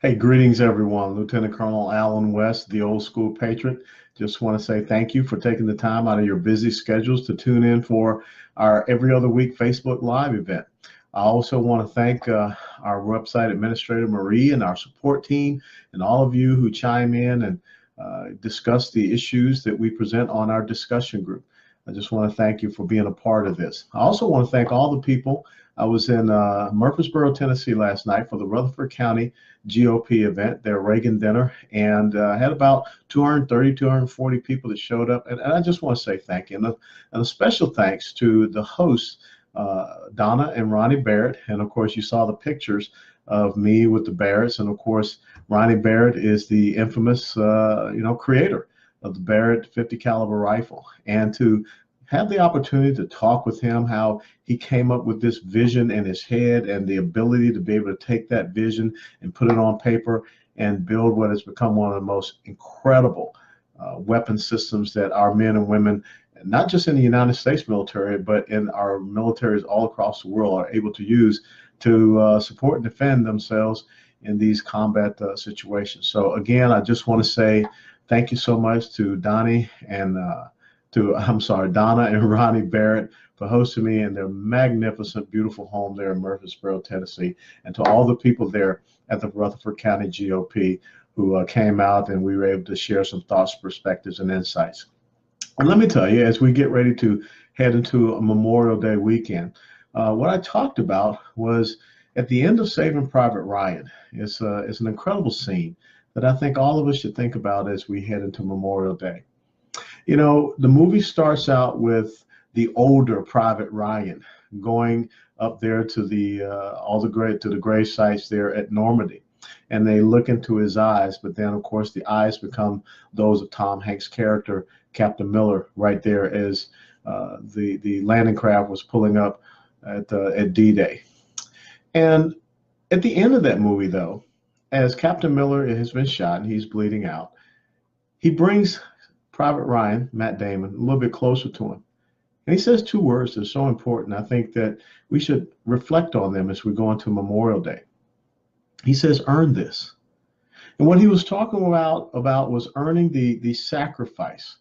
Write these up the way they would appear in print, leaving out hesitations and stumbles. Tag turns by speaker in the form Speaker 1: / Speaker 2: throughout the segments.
Speaker 1: Hey, greetings, everyone. Lieutenant Colonel Alan West, the old school patriot. Just want to say thank you for taking the time out of your busy schedules to tune in for our every other week Facebook Live event. I also want to thank our website administrator, Marie, and our support team, and all of you who chime in and discuss the issues that we present on our discussion group. I just want to thank you for being a part of this. I also want to thank all the people. I was in Murfreesboro, Tennessee last night for the Rutherford County GOP event, their Reagan dinner, and had about 230, 240 people that showed up. And I just want to say thank you. And a special thanks to the hosts, Donna and Ronnie Barrett. And of course, you saw the pictures of me with the Barretts. And of course, Ronnie Barrett is the infamous, creator of the Barrett 50 caliber rifle. And to have the opportunity to talk with him, how he came up with this vision in his head and the ability to be able to take that vision and put it on paper and build what has become one of the most incredible weapon systems that our men and women, not just in the United States military, but in our militaries all across the world, are able to use to support and defend themselves in these combat situations. So again, I just want to say thank you so much to Donna and Ronnie Barrett for hosting me in their magnificent, beautiful home there in Murfreesboro, Tennessee, and to all the people there at the Rutherford County GOP who came out and we were able to share some thoughts, perspectives, and insights. And let me tell you, as we get ready to head into a Memorial Day weekend, what I talked about was at the end of Saving Private Ryan. It's an incredible scene that I think all of us should think about as we head into Memorial Day. You know, the movie starts out with the older Private Ryan going up there to the grave sites there at Normandy, and they look into his eyes. But then, of course, the eyes become those of Tom Hanks' character, Captain Miller, right there as the landing craft was pulling up at D-Day. And at the end of that movie, though, as Captain Miller has been shot and he's bleeding out, he brings Private Ryan, Matt Damon, a little bit closer to him. And he says two words that are so important. I think that we should reflect on them as we go into Memorial Day. He says, earn this. And what he was talking about was earning the sacrifice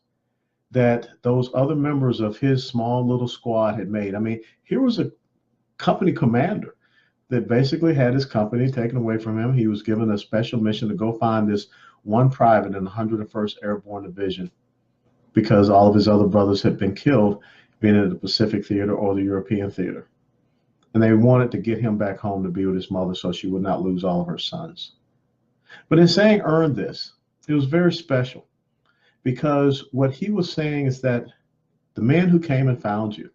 Speaker 1: that those other members of his small little squad had made. I mean, here was a company commander that basically had his company taken away from him. He was given a special mission to go find this one private in the 101st Airborne Division because all of his other brothers had been killed being at the Pacific Theater or the European Theater. And they wanted to get him back home to be with his mother so she would not lose all of her sons. But in saying earn this, it was very special because what he was saying is that the man who came and found you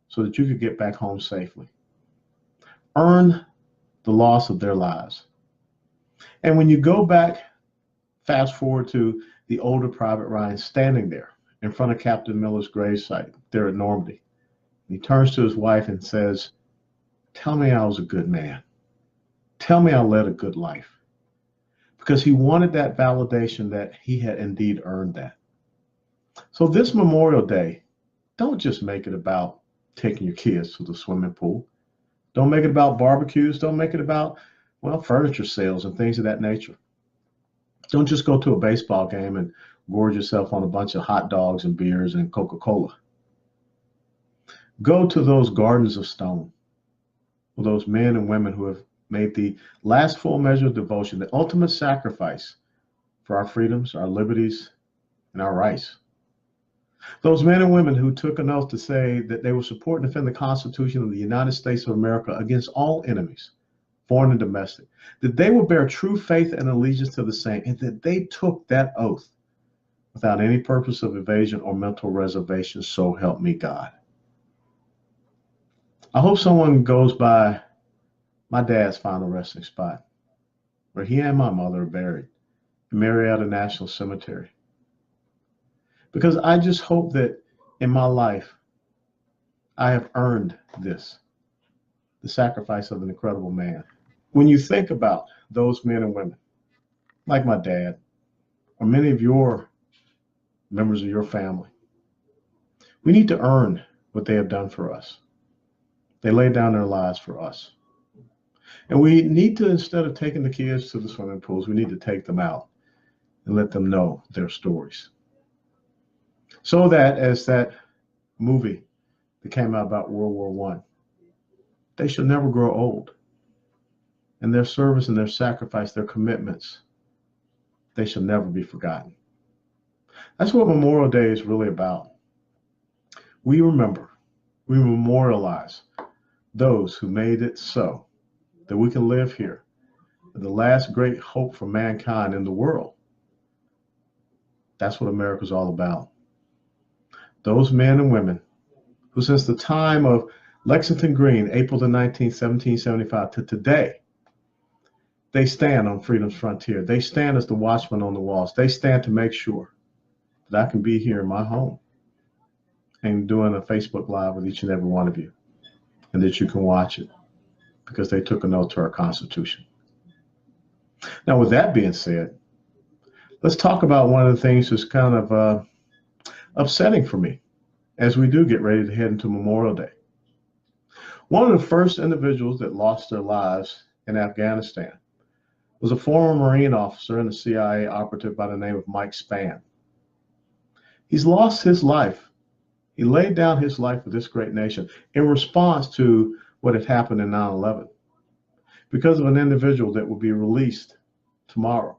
Speaker 1: so that you could get back home safely, earn the loss of their lives. And when you go back, fast forward to the older Private Ryan standing there in front of Captain Miller's gravesite there at Normandy. He turns to his wife and says, tell me I was a good man. Tell me I led a good life. Because he wanted that validation that he had indeed earned that. So this Memorial Day, don't just make it about taking your kids to the swimming pool. Don't make it about barbecues. Don't make it about, furniture sales and things of that nature. Don't just go to a baseball game and gorge yourself on a bunch of hot dogs and beers and Coca-Cola. Go to those gardens of stone, with those men and women who have made the last full measure of devotion, the ultimate sacrifice for our freedoms, our liberties, and our rights. Those men and women who took an oath to say that they will support and defend the Constitution of the United States of America against all enemies, foreign and domestic, that they will bear true faith and allegiance to the same, and that they took that oath without any purpose of evasion or mental reservation, so help me God. I hope someone goes by my dad's final resting spot, where he and my mother are buried in Marietta National Cemetery. Because I just hope that in my life, I have earned this, the sacrifice of an incredible man. When you think about those men and women, like my dad, or many of your members of your family, we need to earn what they have done for us. They laid down their lives for us. And we need to, instead of taking the kids to the swimming pools, we need to take them out and let them know their stories. So that, as that movie that came out about World War I, they shall never grow old. And their service and their sacrifice, their commitments, they shall never be forgotten. That's what Memorial Day is really about. We remember, we memorialize those who made it so that we can live here, the last great hope for mankind in the world. That's what America's all about. Those men and women who, since the time of Lexington Green, April the 19th, 1775, to today, they stand on freedom's frontier. They stand as the watchmen on the walls. They stand to make sure that I can be here in my home and doing a Facebook Live with each and every one of you, and that you can watch it because they took an oath to our Constitution. Now, with that being said, let's talk about one of the things that's kind of upsetting for me as we do get ready to head into Memorial Day. One of the first individuals that lost their lives in Afghanistan was a former Marine officer and a CIA operative by the name of Mike Spann. He's lost his life. He laid down his life for this great nation in response to what had happened in 9/11 because of an individual that will be released tomorrow.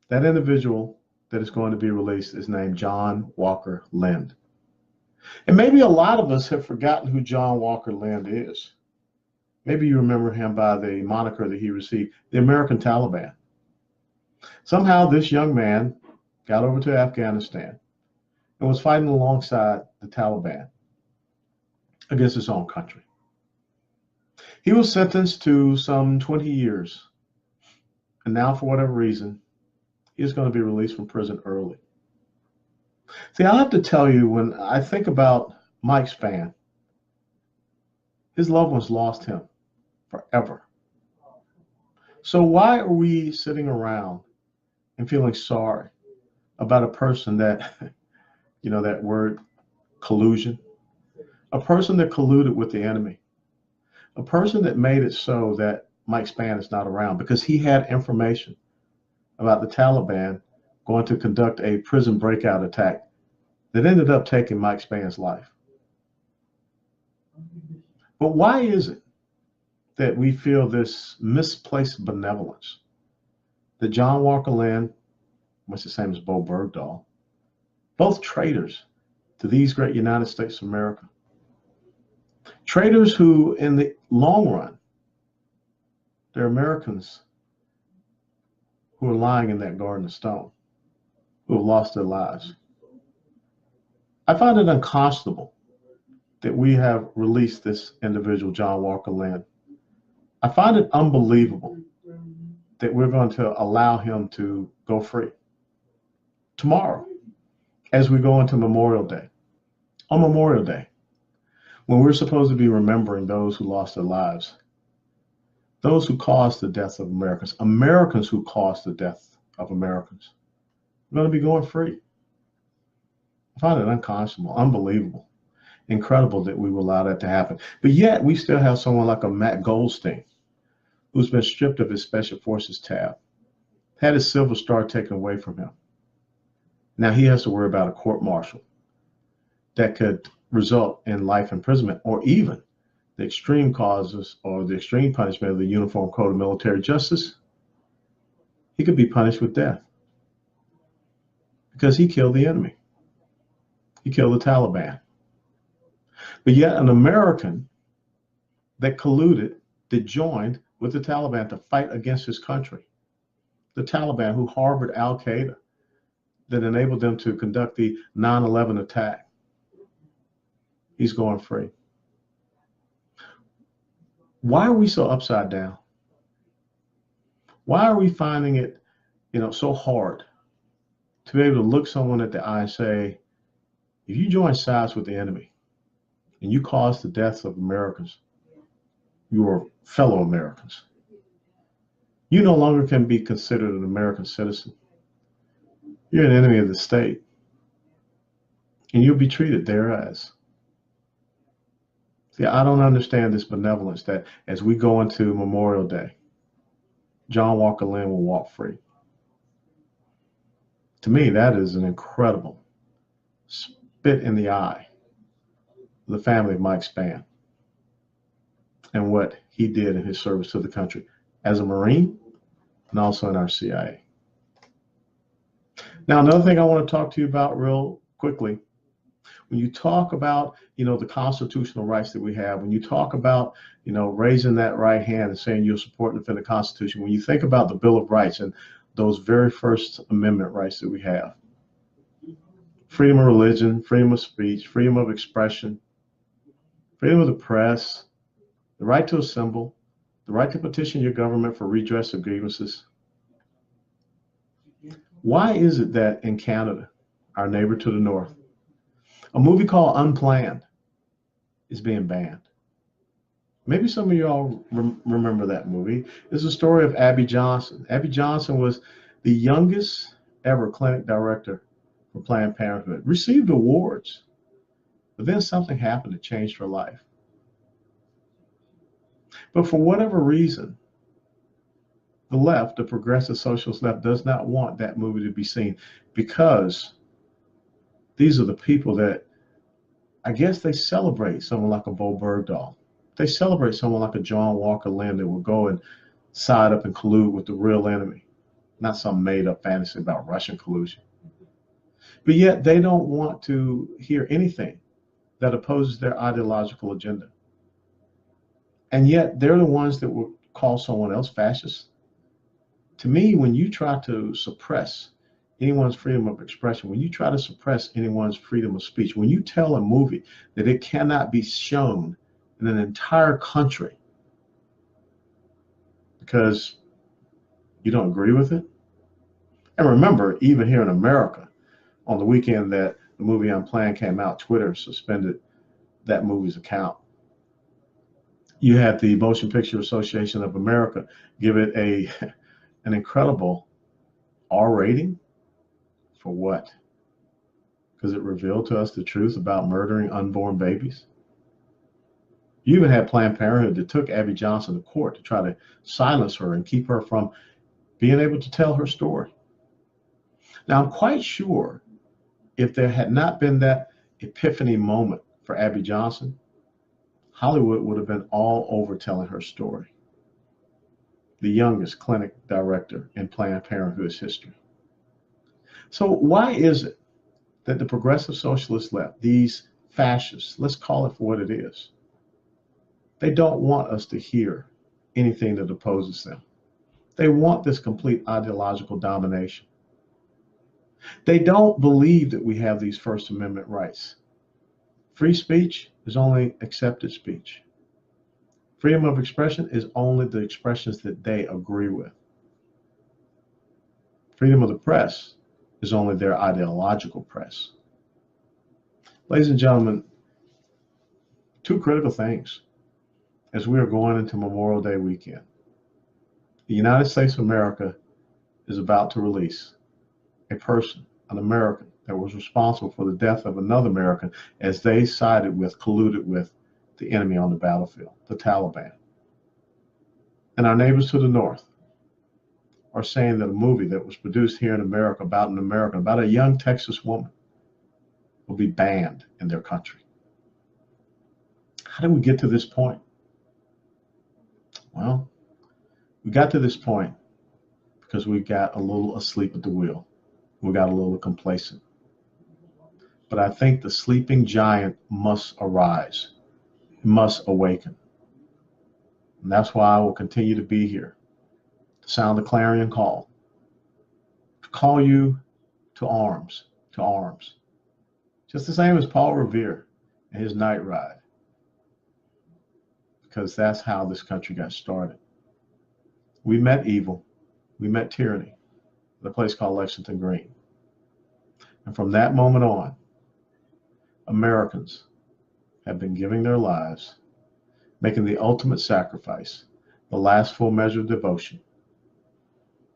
Speaker 1: That individual that is going to be released is named John Walker Lindh. And maybe a lot of us have forgotten who John Walker Lindh is. Maybe you remember him by the moniker that he received, the American Taliban. Somehow this young man got over to Afghanistan and was fighting alongside the Taliban against his own country. He was sentenced to some 20 years. And now, for whatever reason, he is going to be released from prison early. See, I have to tell you, when I think about Mike Spann, his loved ones lost him forever. So why are we sitting around and feeling sorry about a person that, that word collusion, a person that colluded with the enemy, a person that made it so that Mike Spann is not around because he had information about the Taliban going to conduct a prison breakout attack that ended up taking Mike Spann's life. But why is it that we feel this misplaced benevolence that John Walker Lindh, much the same as Bo Bergdahl, both traitors to these great United States of America, traitors who in the long run, they're Americans who are lying in that garden of stone, who have lost their lives. I find it unconscionable that we have released this individual, John Walker Lindh. I find it unbelievable that we're going to allow him to go free tomorrow as we go into Memorial Day. On Memorial Day, when we're supposed to be remembering those who lost their lives, those who caused the death of Americans, Americans who caused the death of Americans, we're going to be going free. I find it unconscionable, unbelievable, incredible that we will allow that to happen. But yet we still have someone like a Matt Goldstein, who's been stripped of his Special Forces tab, had his Silver Star taken away from him. Now he has to worry about a court-martial that could result in life imprisonment or even the extreme causes or the extreme punishment of the Uniform Code of Military Justice. He could be punished with death because he killed the enemy. He killed the Taliban. But yet an American that colluded, that joined with the Taliban to fight against his country, the Taliban who harbored Al-Qaeda, that enabled them to conduct the 9/11 attack, he's going free. Why are we so upside down? Why are we finding it, so hard to be able to look someone at the eye and say, if you join sides with the enemy and you cause the deaths of Americans, your fellow Americans, you no longer can be considered an American citizen. You're an enemy of the state, and you'll be treated thereas. See, I don't understand this benevolence that as we go into Memorial Day, John Walker Lindh will walk free. To me, that is an incredible spit in the eye of the family of Mike Spann and what he did in his service to the country as a Marine and also in our CIA. Now, another thing I want to talk to you about real quickly, when you talk about, the constitutional rights that we have, when you talk about, raising that right hand and saying you'll support and defend the Constitution, when you think about the Bill of Rights and those very First Amendment rights that we have, freedom of religion, freedom of speech, freedom of expression, freedom of the press, the right to assemble, the right to petition your government for redress of grievances. Why is it that in Canada, our neighbor to the north, a movie called Unplanned is being banned? Maybe some of y'all remember that movie. It's the story of Abby Johnson. Abby Johnson was the youngest ever clinic director for Planned Parenthood, received awards, but then something happened that changed her life. But for whatever reason, the left, the progressive socialist left, does not want that movie to be seen because these are the people that, I guess, they celebrate someone like a Bo Bergdahl. They celebrate someone like a John Walker Lindh that will go and side up and collude with the real enemy, not some made-up fantasy about Russian collusion. But yet they don't want to hear anything that opposes their ideological agenda. And yet they're the ones that will call someone else fascist. To me, when you try to suppress anyone's freedom of expression, when you try to suppress anyone's freedom of speech, when you tell a movie that it cannot be shown in an entire country because you don't agree with it. And remember, even here in America, on the weekend that the movie Unplanned came out, Twitter suspended that movie's account. You had the Motion Picture Association of America give it an incredible R rating. For what? Because it revealed to us the truth about murdering unborn babies. You even had Planned Parenthood that took Abby Johnson to court to try to silence her and keep her from being able to tell her story. Now, I'm quite sure if there had not been that epiphany moment for Abby Johnson, Hollywood would have been all over telling her story. The youngest clinic director in Planned Parenthood's history. So why is it that the progressive socialist left, these fascists, let's call it for what it is, they don't want us to hear anything that opposes them? They want this complete ideological domination. They don't believe that we have these First Amendment rights. Free speech is only accepted speech. Freedom of expression is only the expressions that they agree with. Freedom of the press is only their ideological press. Ladies and gentlemen, two critical things as we are going into Memorial Day weekend. The United States of America is about to release a person, an American, that was responsible for the death of another American as they sided with, colluded with the enemy on the battlefield, the Taliban. And our neighbors to the north are saying that a movie that was produced here in America about an American, about a young Texas woman, will be banned in their country. How did we get to this point? Well, we got to this point because we got a little asleep at the wheel. We got a little complacent. But I think the sleeping giant must arise, must awaken. And that's why I will continue to be here, to sound the clarion call, to call you to arms, to arms. Just the same as Paul Revere and his night ride. Because that's how this country got started. We met evil, we met tyranny at a place called Lexington Green. And from that moment on, Americans have been giving their lives, making the ultimate sacrifice, the last full measure of devotion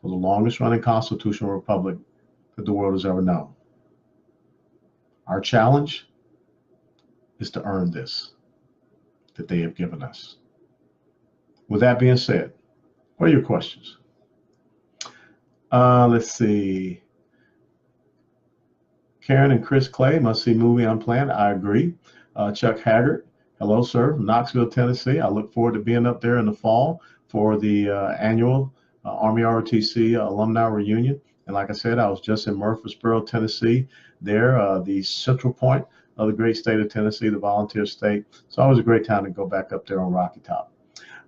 Speaker 1: for the longest running constitutional republic that the world has ever known. Our challenge is to earn this. that they have given us. With that being said, what are your questions? Let's see. Karen and Chris Clay, must see movie unplanned. I agree. Chuck Haggart, hello, sir, from Knoxville, Tennessee. I look forward to being up there in the fall for the annual Army ROTC alumni reunion. And like I said, I was just in Murfreesboro, Tennessee, there, the central point of the great state of Tennessee, the volunteer state. It's always a great time to go back up there on Rocky Top.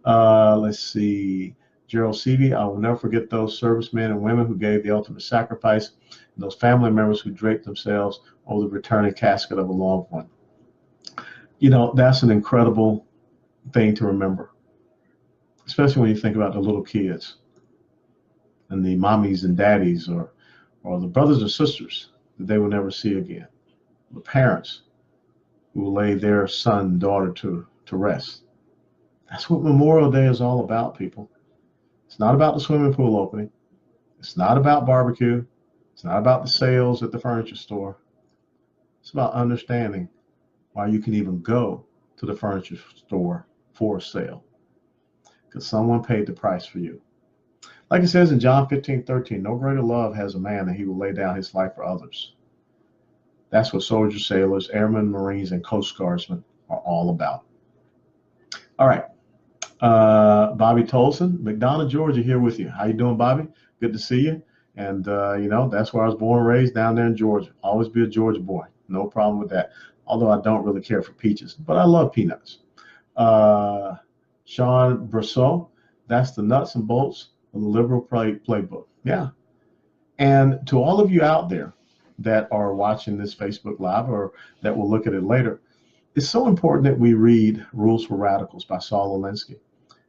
Speaker 1: Let's see. Gerald Seavey, I will never forget those servicemen and women who gave the ultimate sacrifice, and those family members who draped themselves over the returning casket of a loved one. You know, that's an incredible thing to remember, especially when you think about the little kids and the mommies and daddies or the brothers and sisters that they will never see again, the parents who will lay their son, daughter to rest. That's what Memorial Day is all about, people. It's not about the swimming pool opening. It's not about barbecue. It's not about the sales at the furniture store. It's about understanding why you can even go to the furniture store for a sale. Because someone paid the price for you. Like it says in John 15:13, no greater love has a man than he will lay down his life for others. That's what soldiers, sailors, airmen, Marines, and Coast Guardsmen are all about. All right. Bobby Tolson, McDonough, Georgia, here with you. How you doing, Bobby? Good to see you. And, you know, that's where I was born and raised, down there in Georgia. Always be a Georgia boy. No problem with that. Although I don't really care for peaches, but I love peanuts. Sean Brousseau, that's the nuts and bolts of the liberal playbook. Yeah. And to all of you out there that are watching this Facebook Live or that will look at it later, it's so important that we read Rules for Radicals by Saul Alinsky.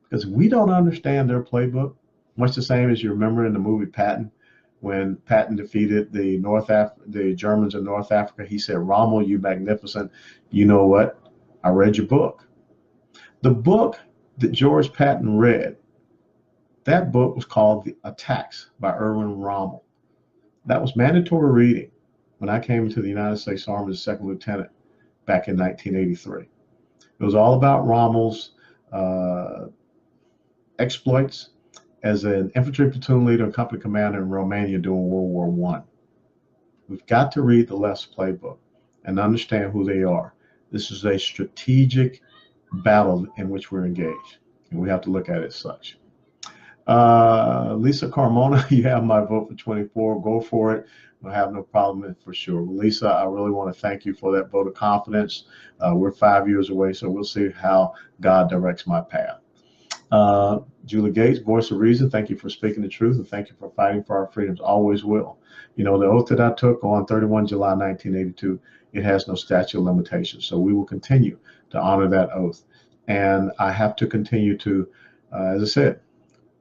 Speaker 1: Because we don't understand their playbook, much the same as you remember in the movie Patton, when Patton defeated the Germans in North Africa. He said, Rommel, you magnificent. You know what? I read your book. The book that George Patton read, that book was called The Attacks by Erwin Rommel. That was mandatory reading when I came into the United States Army as a second lieutenant back in 1983. It was all about Rommel's exploits as an infantry platoon leader and company commander in Romania during World War I. We've got to read the left's playbook and understand who they are. This is a strategic battle in which we're engaged, and we have to look at it as such. Lisa Carmona, you have my vote for 24. Go for it. We'll have no problem with it for sure. Well, Lisa, I really want to thank you for that vote of confidence. We're 5 years away, so we'll see how God directs my path. Julie Gates, voice of reason, thank you for speaking the truth and thank you for fighting for our freedoms. Always will. You know, the oath that I took on 31 July 1982, it has no statute of limitations. So we will continue to honor that oath. And I have to continue to, as I said,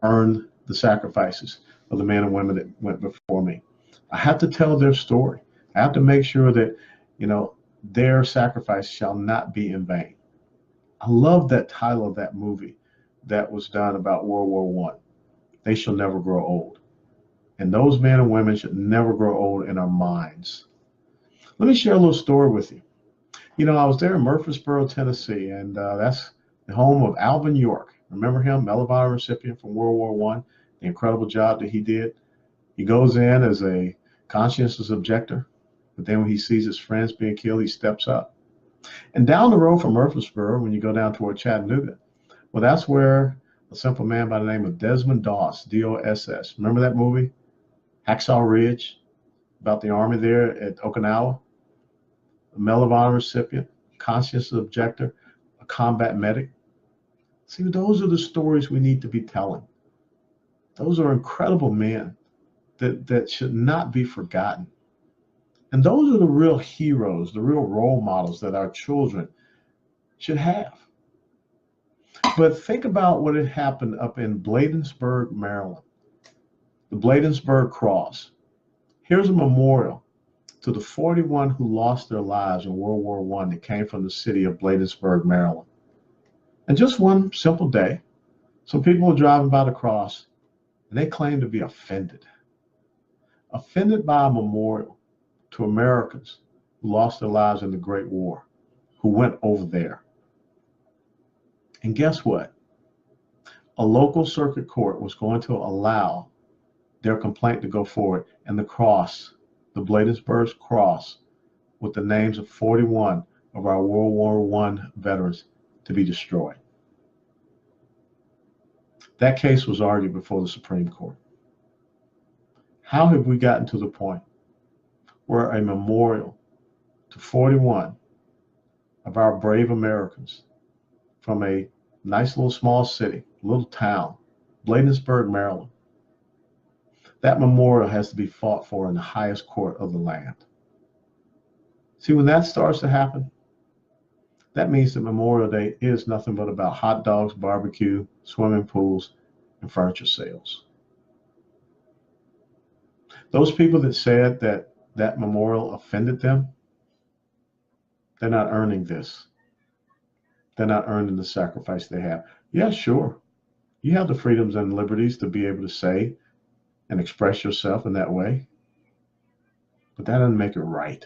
Speaker 1: earn the sacrifices of the men and women that went before me. I have to tell their story. I have to make sure that, you know, their sacrifice shall not be in vain. I love that title of that movie that was done about World War I. They shall never grow old. And those men and women should never grow old in our minds. Let me share a little story with you. You know, I was there in Murfreesboro, Tennessee, and that's the home of Alvin York. Remember him, Medal of Honor recipient from World War I, the incredible job that he did. He goes in as a conscientious objector, but then when he sees his friends being killed, he steps up. And down the road from Murfreesboro, when you go down toward Chattanooga, well, that's where a simple man by the name of Desmond Doss, D-O-S-S, remember that movie, Hacksaw Ridge, about the Army there at Okinawa? A Medal of Honor recipient, conscientious objector, a combat medic. See, those are the stories we need to be telling. Those are incredible men that should not be forgotten. And those are the real heroes, the real role models that our children should have. But think about what had happened up in Bladensburg, Maryland, the Bladensburg Cross. Here's a memorial to the 41 who lost their lives in World War I that came from the city of Bladensburg, Maryland. And just one simple day, some people were driving by the cross and they claimed to be offended by a memorial to Americans who lost their lives in the Great War, who went over there. And guess what? A local circuit court was going to allow their complaint to go forward, and the cross, the Bladensburg cross, with the names of 41 of our World War I veterans to be destroyed. That case was argued before the Supreme Court. How have we gotten to the point where a memorial to 41 of our brave Americans from a nice little small city, little town, Bladensburg, Maryland, that memorial has to be fought for in the highest court of the land? See, when that starts to happen, that means that Memorial Day is nothing but about hot dogs, barbecue, swimming pools, and furniture sales. Those people that said that that memorial offended them, they're not earning this. They're not earning the sacrifice they have. Yeah, sure. You have the freedoms and liberties to be able to say and express yourself in that way, but that doesn't make it right.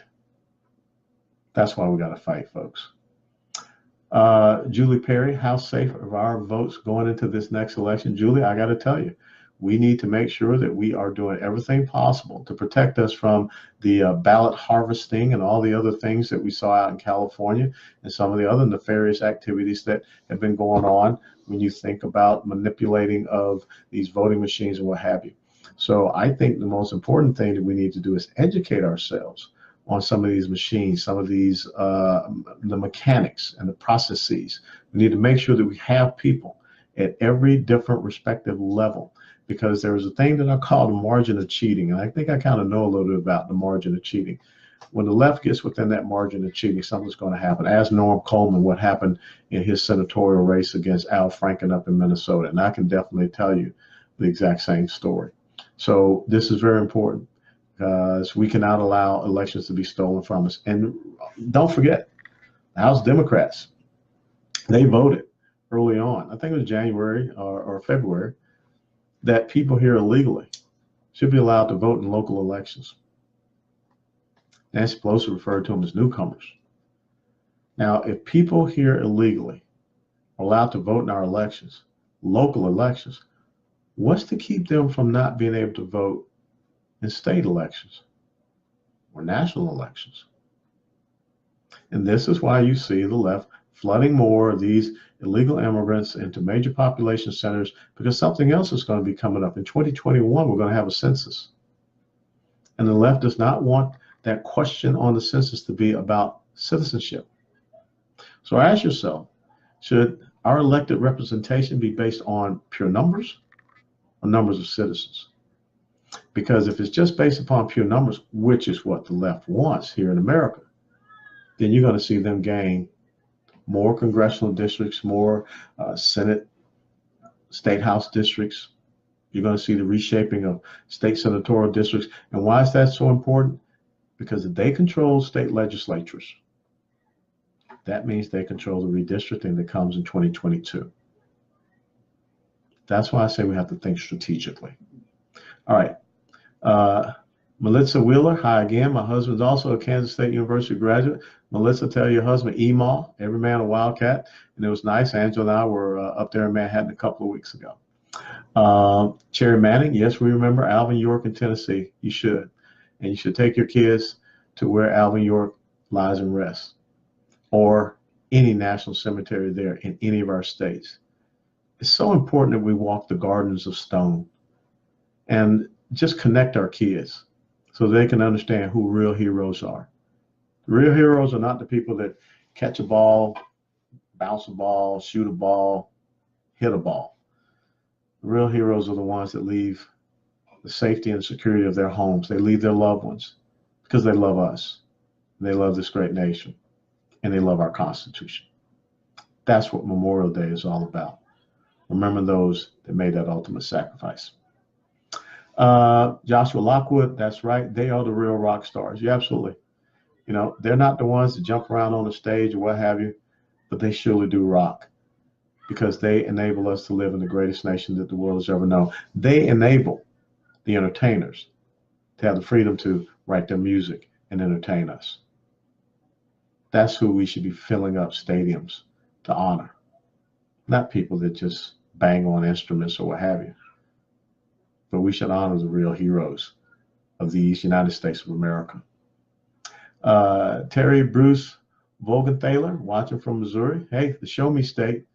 Speaker 1: That's why we got to fight, folks. Julie Perry, how safe are our votes going into this next election? Julie, I got to tell you, we need to make sure that we are doing everything possible to protect us from the ballot harvesting and all the other things that we saw out in California and some of the other nefarious activities that have been going on when you think about manipulating of these voting machines and what have you. So I think the most important thing that we need to do is educate ourselves on some of these machines, some of these, the mechanics and the processes. We need to make sure that we have people at every different respective level, because there's a thing that I call the margin of cheating. And I think I kind of know a little bit about the margin of cheating. When the left gets within that margin of cheating, something's going to happen. Ask Norm Coleman what happened in his senatorial race against Al Franken up in Minnesota. And I can definitely tell you the exact same story. So this is very important, because we cannot allow elections to be stolen from us. And don't forget, the House Democrats, they voted early on, I think it was January or February, that people here illegally should be allowed to vote in local elections. Nancy Pelosi referred to them as newcomers. Now, if people here illegally are allowed to vote in our elections, local elections, what's to keep them from not being able to vote in state elections or national elections? And this is why you see the left flooding more of these illegal immigrants into major population centers, because something else is going to be coming up. In 2021, we're going to have a census. And the left does not want that question on the census to be about citizenship. So ask yourself, should our elected representation be based on pure numbers or numbers of citizens? Because if it's just based upon pure numbers, which is what the left wants here in America, then you're going to see them gain more congressional districts, more Senate, state house districts. You're going to see the reshaping of state senatorial districts. And why is that so important? Because if they control state legislatures, that means they control the redistricting that comes in 2022. That's why I say we have to think strategically. All right. Melissa Wheeler, hi again. My husband's also a Kansas State University graduate. Melissa, tell your husband Emaw, every man a Wildcat. And it was nice. Angela and I were up there in Manhattan a couple of weeks ago. Cherry Manning, yes, we remember Alvin York in Tennessee. You should. And you should take your kids to where Alvin York lies and rests, or any national cemetery there in any of our states. It's so important that we walk the gardens of stone and just connect our kids so they can understand who real heroes are. The real heroes are not the people that catch a ball, bounce a ball, shoot a ball, hit a ball. The real heroes are the ones that leave the safety and security of their homes. They leave their loved ones because they love us. They love this great nation, and they love our Constitution. That's what Memorial Day is all about. Remember those that made that ultimate sacrifice. Joshua Lockwood, that's right. They are the real rock stars. Yeah, absolutely. You know, they're not the ones that jump around on the stage or what have you, but they surely do rock, because they enable us to live in the greatest nation that the world has ever known. They enable the entertainers to have the freedom to write their music and entertain us. That's who we should be filling up stadiums to honor. not people that just bang on instruments or what have you. But we should honor the real heroes of these United States of America. Terry Bruce Volgenthaler, watching from Missouri. Hey, the show me state.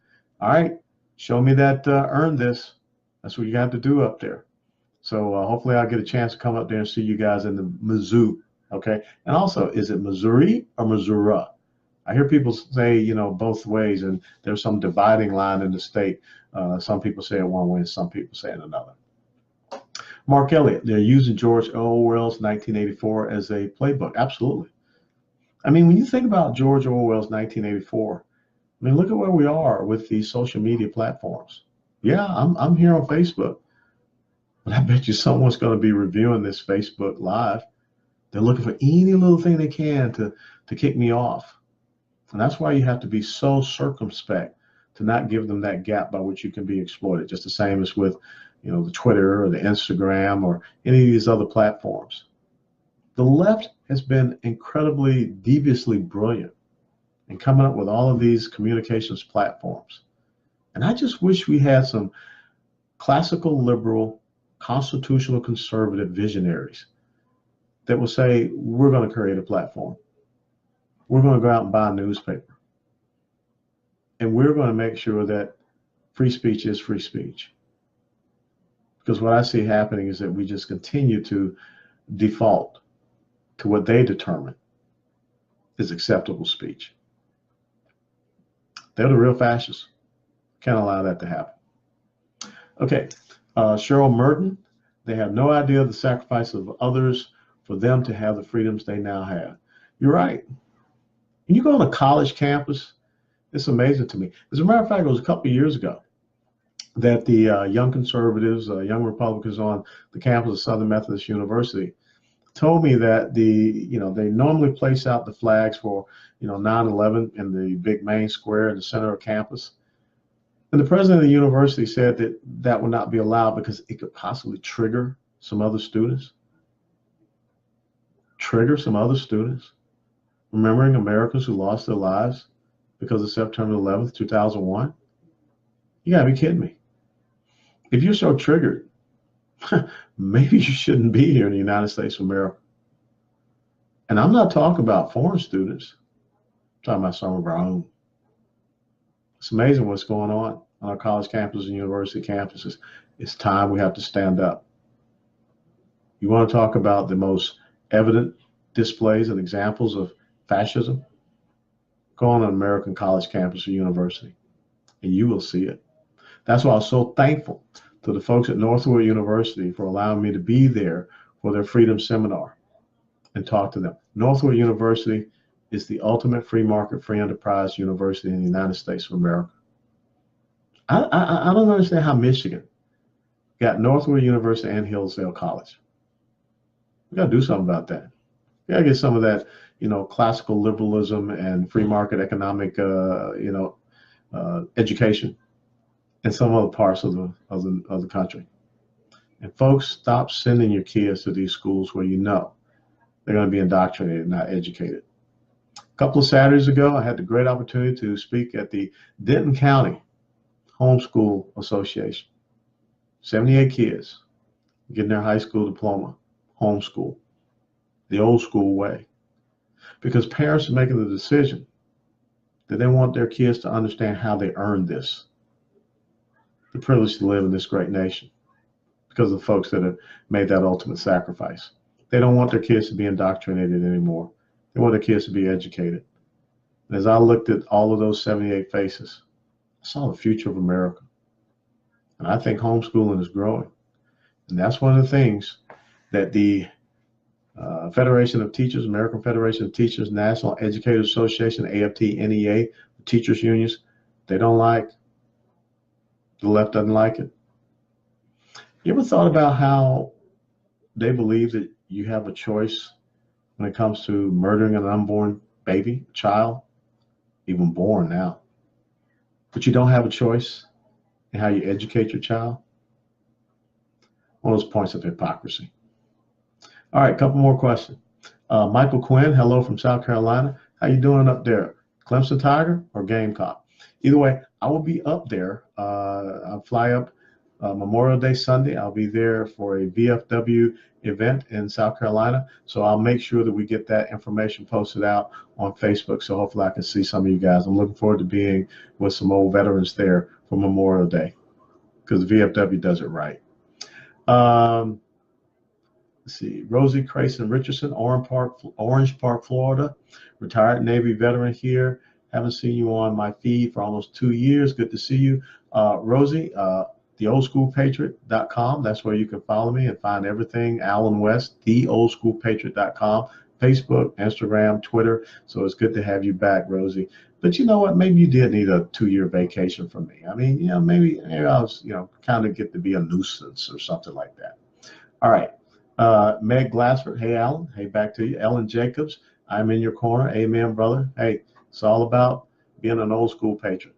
Speaker 1: All right, show me that earned this. That's what you got to do up there. So hopefully I'll get a chance to come up there and see you guys in the Mizzou. Okay. And also, is it Missouri or Missouri? I hear people say, you know, both ways, and there's some dividing line in the state. Some people say it one way and some people say it another. Mark Elliott, they're using George Orwell's 1984 as a playbook. Absolutely. I mean, when you think about George Orwell's 1984, I mean, look at where we are with these social media platforms. Yeah, I'm here on Facebook, but I bet you someone's going to be reviewing this Facebook Live. They're looking for any little thing they can to kick me off. And that's why you have to be so circumspect to not give them that gap by which you can be exploited. Just the same as with, you know, the Twitter or the Instagram or any of these other platforms. The left has been incredibly deviously brilliant in coming up with all of these communications platforms. And I just wish we had some classical liberal, constitutional conservative visionaries that will say, we're going to create a platform. We're going to go out and buy a newspaper. And we're going to make sure that free speech is free speech. Because what I see happening is that we just continue to default to what they determine is acceptable speech. They're the real fascists. Can't allow that to happen. Okay, Cheryl Merton, they have no idea the sacrifice of others for them to have the freedoms they now have. You're right. When you go on a college campus, it's amazing to me. As a matter of fact, it was a couple of years ago that the young conservatives, young Republicans on the campus of Southern Methodist University told me that they normally place out the flags for, 9/11 in the big main square in the center of campus. And the president of the university said that that would not be allowed because it could possibly trigger some other students. Remembering Americans who lost their lives because of September 11th, 2001? You gotta be kidding me. If you're so triggered, maybe you shouldn't be here in the United States of America. And I'm not talking about foreign students. I'm talking about some of our own. It's amazing what's going on our college campuses and university campuses. It's time we have to stand up. You want to talk about the most evident displays and examples of fascism? Go on an American college campus or university, and you will see it. That's why I was so thankful to the folks at Northwood University for allowing me to be there for their freedom seminar and talk to them. Northwood University is the ultimate free market, free enterprise university in the United States of America. I don't understand how Michigan got Northwood University and Hillsdale College. We got to do something about that. We got to get some of that, classical liberalism and free market economic, education in some other parts of the country. And folks, stop sending your kids to these schools where they're going to be indoctrinated, not educated. A couple of Saturdays ago, I had the great opportunity to speak at the Denton County Homeschool Association. 78 kids getting their high school diploma, homeschool, the old school way. Because parents are making the decision that they want their kids to understand how they earned this, the privilege to live in this great nation, because of the folks that have made that ultimate sacrifice. They don't want their kids to be indoctrinated anymore. They want their kids to be educated. And as I looked at all of those 78 faces, I saw the future of America. And I think homeschooling is growing. And that's one of the things that the Federation of Teachers, American Federation of Teachers, National Educators Association, AFT, NEA, the teachers unions, they don't like. The left doesn't like it. You ever thought about how they believe that you have a choice when it comes to murdering an unborn baby, child, even born now? But you don't have a choice in how you educate your child? One of those points of hypocrisy. All right, a couple more questions. Michael Quinn, hello from South Carolina. How you doing up there? Clemson Tiger or Gamecock? Either way, I will be up there. I'll fly up Memorial Day Sunday. I'll be there for a VFW event in South Carolina. So I'll make sure that we get that information posted out on Facebook. So hopefully I can see some of you guys. I'm looking forward to being with some old veterans there for Memorial Day, because the VFW does it right. Let's see, Rosie Crayson Richardson, Orange Park, Florida, retired Navy veteran here. Haven't seen you on my feed for almost 2 years. Good to see you. Rosie, theoldschoolpatriot.com. That's where you can follow me and find everything. Alan West, theoldschoolpatriot.com, Facebook, Instagram, Twitter. So it's good to have you back, Rosie. But you know what? Maybe you did need a 2-year vacation from me. I mean, you know, maybe I was, you know, kind of get to be a nuisance or something like that. All right. Meg Glassford. Hey, Alan. Hey, back to you. Ellen Jacobs. I'm in your corner. Amen, brother. Hey, it's all about being an old school patriot.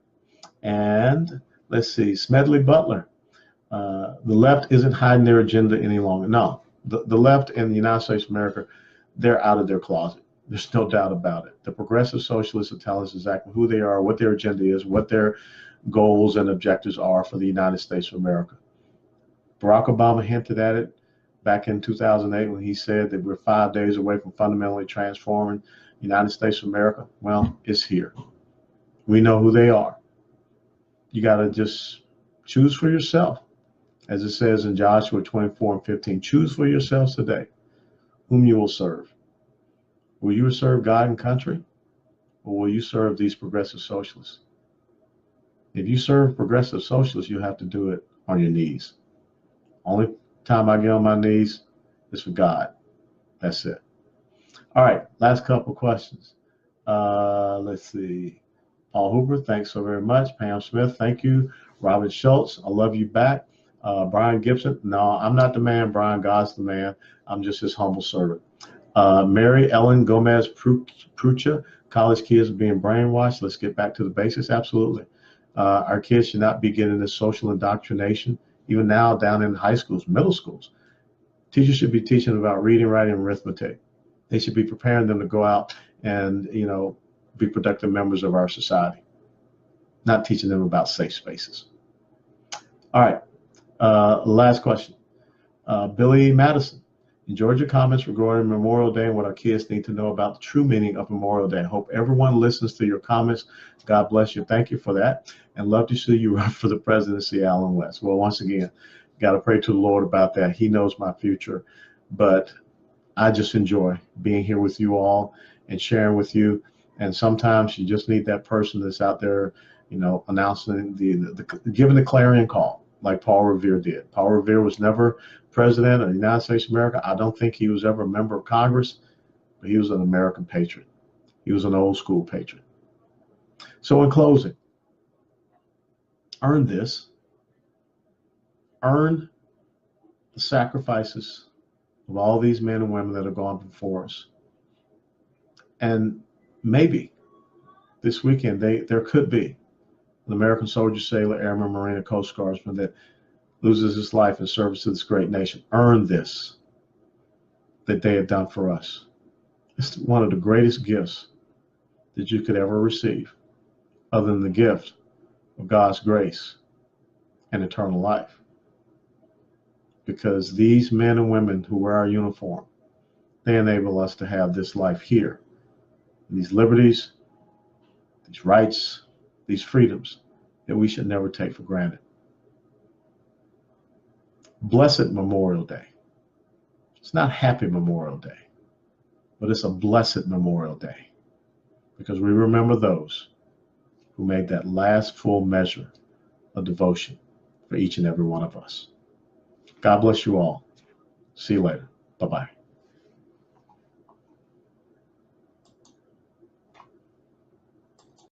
Speaker 1: And let's see, Smedley Butler. The left isn't hiding their agenda any longer. No, the left in the United States of America, they're out of their closet. There's no doubt about it. The progressive socialists will tell us exactly who they are, what their agenda is, what their goals and objectives are for the United States of America. Barack Obama hinted at it back in 2008 when he said that we're 5 days away from fundamentally transforming the United States of America. Well, it's here. We know who they are. You got to just choose for yourself. As it says in Joshua 24:15, choose for yourselves today whom you will serve. Will you serve God and country, or will you serve these progressive socialists? If you serve progressive socialists, you have to do it on your knees. Only time I get on my knees is for God. That's it. All right, last couple questions. Let's see. Paul Hooper, thanks so very much. Pam Smith, thank you. Robin Schultz, I love you back. Brian Gibson, no, I'm not the man, Brian. God's the man. I'm just his humble servant. Mary Ellen Gomez Prucha, college kids are being brainwashed. Let's get back to the basics. Absolutely. Our kids should not be getting this social indoctrination, even now down in high schools, middle schools. Teachers should be teaching about reading, writing, and arithmetic. They should be preparing them to go out and, you know, be productive members of our society, not teaching them about safe spaces. All right, last question. Billy Madison, enjoyed your comments regarding Memorial Day and what our kids need to know about the true meaning of Memorial Day. I hope everyone listens to your comments. God bless you. Thank you for that. And love to see you run for the presidency, Alan West. Well, once again, got to pray to the Lord about that. He knows my future, but I just enjoy being here with you all and sharing with you. And sometimes you just need that person that's out there, you know, announcing giving the clarion call, like Paul Revere did. Paul Revere was never president of the United States of America. I don't think he was ever a member of Congress, but he was an American patriot. He was an old school patriot. So in closing, earn this. Earn the sacrifices of all these men and women that have gone before us. And maybe this weekend there could be an American soldier, sailor, airman, marine, or Coast Guardsman that loses his life in service to this great nation. Earn this that they have done for us. It's one of the greatest gifts that you could ever receive, other than the gift of God's grace and eternal life. Because these men and women who wear our uniform, they enable us to have this life here. These liberties, these rights, these freedoms that we should never take for granted. Blessed Memorial Day. It's not Happy Memorial Day, but it's a blessed Memorial Day, because we remember those who made that last full measure of devotion for each and every one of us. God bless you all. See you later. Bye-bye.